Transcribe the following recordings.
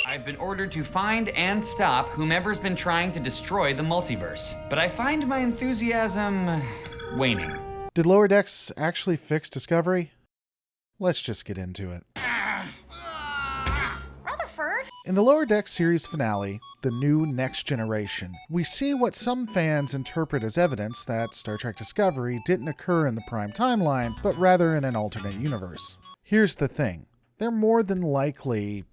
I've been ordered to find and stop whomever's been trying to destroy the multiverse, but I find my enthusiasm waning. Did Lower Decks actually fix Discovery? Let's just get into it. Rutherford? In the Lower Decks series finale, The New Next Generation, we see what some fans interpret as evidence that Star Trek Discovery didn't occur in the Prime Timeline, but rather in an alternate universe. Here's the thing. They're more than likely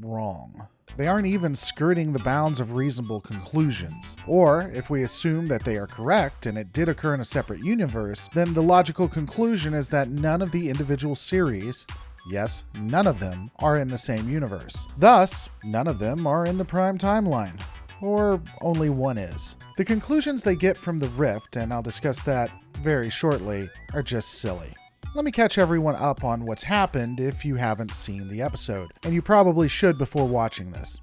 wrong. They aren't even skirting the bounds of reasonable conclusions. Or, if we assume that they are correct and it did occur in a separate universe, then the logical conclusion is that none of the individual series, yes, none of them, are in the same universe. Thus, none of them are in the Prime Timeline. Or only one is. The conclusions they get from the Rift, and I'll discuss that very shortly, are just silly. Let me catch everyone up on what's happened if you haven't seen the episode, and you probably should before watching this.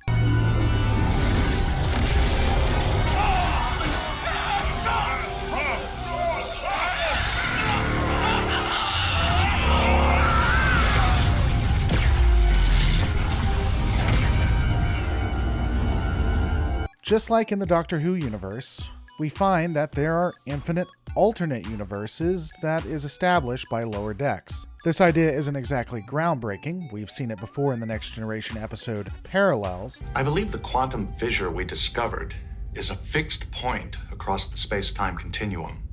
Just like in the Doctor Who universe, we find that there are infinite alternate universes that is established by Lower Decks. This idea isn't exactly groundbreaking. We've seen it before in the Next Generation episode Parallels. I believe the quantum fissure we discovered is a fixed point across the space-time continuum,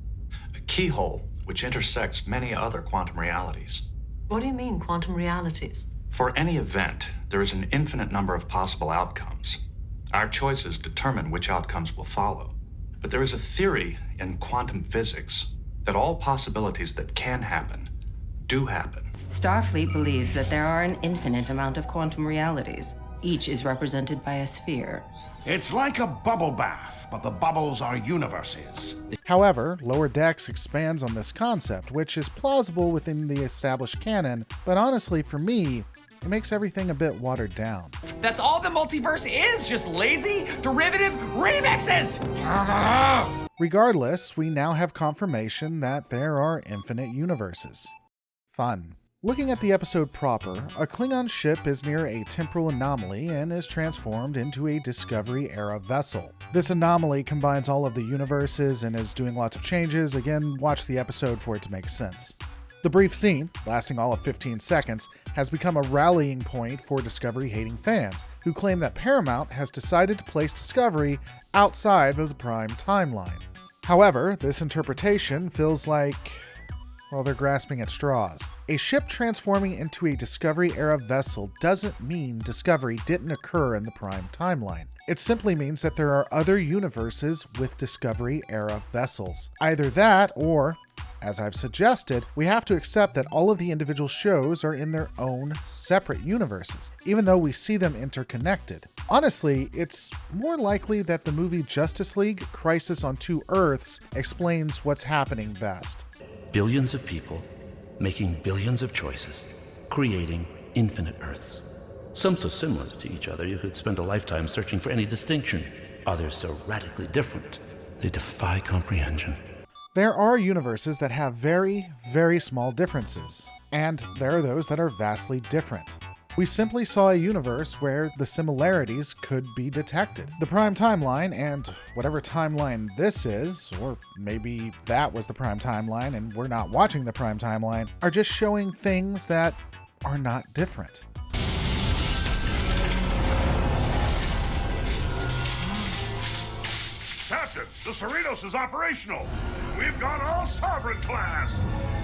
a keyhole which intersects many other quantum realities. What do you mean, quantum realities? For any event, there is an infinite number of possible outcomes. Our choices determine which outcomes will follow. But there is a theory in quantum physics that all possibilities that can happen do happen. Starfleet believes that there are an infinite amount of quantum realities. Each is represented by a sphere. It's like a bubble bath, but the bubbles are universes. However, Lower Decks expands on this concept, which is plausible within the established canon, but honestly, for me, it makes everything a bit watered down. That's all the multiverse is, just lazy, derivative remixes! Regardless, we now have confirmation that there are infinite universes. Fun. Looking at the episode proper, a Klingon ship is near a temporal anomaly and is transformed into a Discovery-era vessel. This anomaly combines all of the universes and is doing lots of changes. Again, watch the episode for it to make sense. The brief scene, lasting all of 15 seconds, has become a rallying point for Discovery-hating fans, who claim that Paramount has decided to place Discovery outside of the Prime Timeline. However, this interpretation feels like, well, they're grasping at straws. A ship transforming into a Discovery-era vessel doesn't mean Discovery didn't occur in the Prime Timeline. It simply means that there are other universes with Discovery-era vessels. Either that, or, as I've suggested, we have to accept that all of the individual shows are in their own separate universes, even though we see them interconnected. Honestly, it's more likely that the movie Justice League: Crisis on Two Earths explains what's happening best. Billions of people making billions of choices, creating infinite Earths. Some so similar to each other you could spend a lifetime searching for any distinction. Others so radically different, they defy comprehension. There are universes that have very, very small differences, and there are those that are vastly different. We simply saw a universe where the similarities could be detected. The Prime Timeline, and whatever timeline this is, or maybe that was the Prime Timeline and we're not watching the Prime Timeline, are just showing things that are not different. Captain, the Cerritos is operational. We've got all Sovereign class.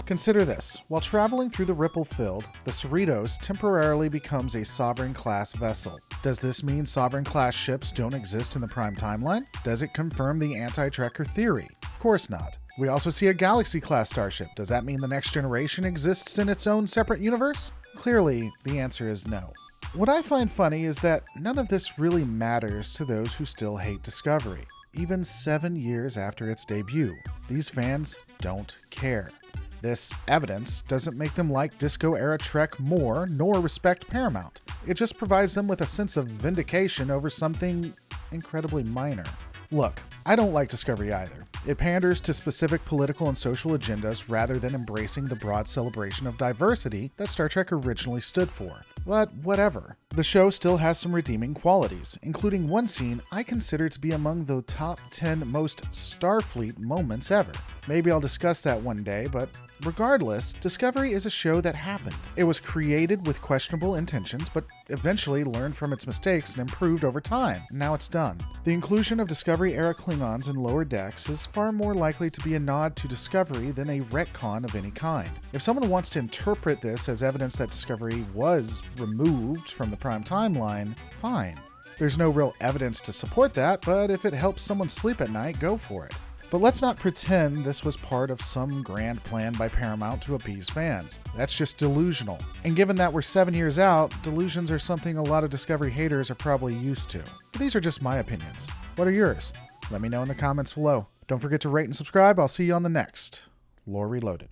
Consider this. While traveling through the Ripple Field, the Cerritos temporarily becomes a Sovereign-class vessel. Does this mean Sovereign-class ships don't exist in the Prime Timeline? Does it confirm the anti-Trekker theory? Of course not. We also see a Galaxy-class starship. Does that mean the Next Generation exists in its own separate universe? Clearly, the answer is no. What I find funny is that none of this really matters to those who still hate Discovery. Even 7 years after its debut, these fans don't care. This evidence doesn't make them like Disco-era Trek more, nor respect Paramount. It just provides them with a sense of vindication over something incredibly minor. Look, I don't like Discovery either. It panders to specific political and social agendas rather than embracing the broad celebration of diversity that Star Trek originally stood for. But whatever. The show still has some redeeming qualities, including one scene I consider to be among the top 10 most Starfleet moments ever. Maybe I'll discuss that one day, but regardless, Discovery is a show that happened. It was created with questionable intentions, but eventually learned from its mistakes and improved over time. Now it's done. The inclusion of Discovery-era Klingons in Lower Decks is far more likely to be a nod to Discovery than a retcon of any kind. If someone wants to interpret this as evidence that Discovery was removed from the Prime timeline, fine. There's no real evidence to support that, but if it helps someone sleep at night, go for it. But let's not pretend this was part of some grand plan by Paramount to appease fans. That's just delusional. And given that we're 7 years out, delusions are something a lot of Discovery haters are probably used to. But these are just my opinions. What are yours? Let me know in the comments below. Don't forget to rate and subscribe. I'll see you on the next Lore Reloaded.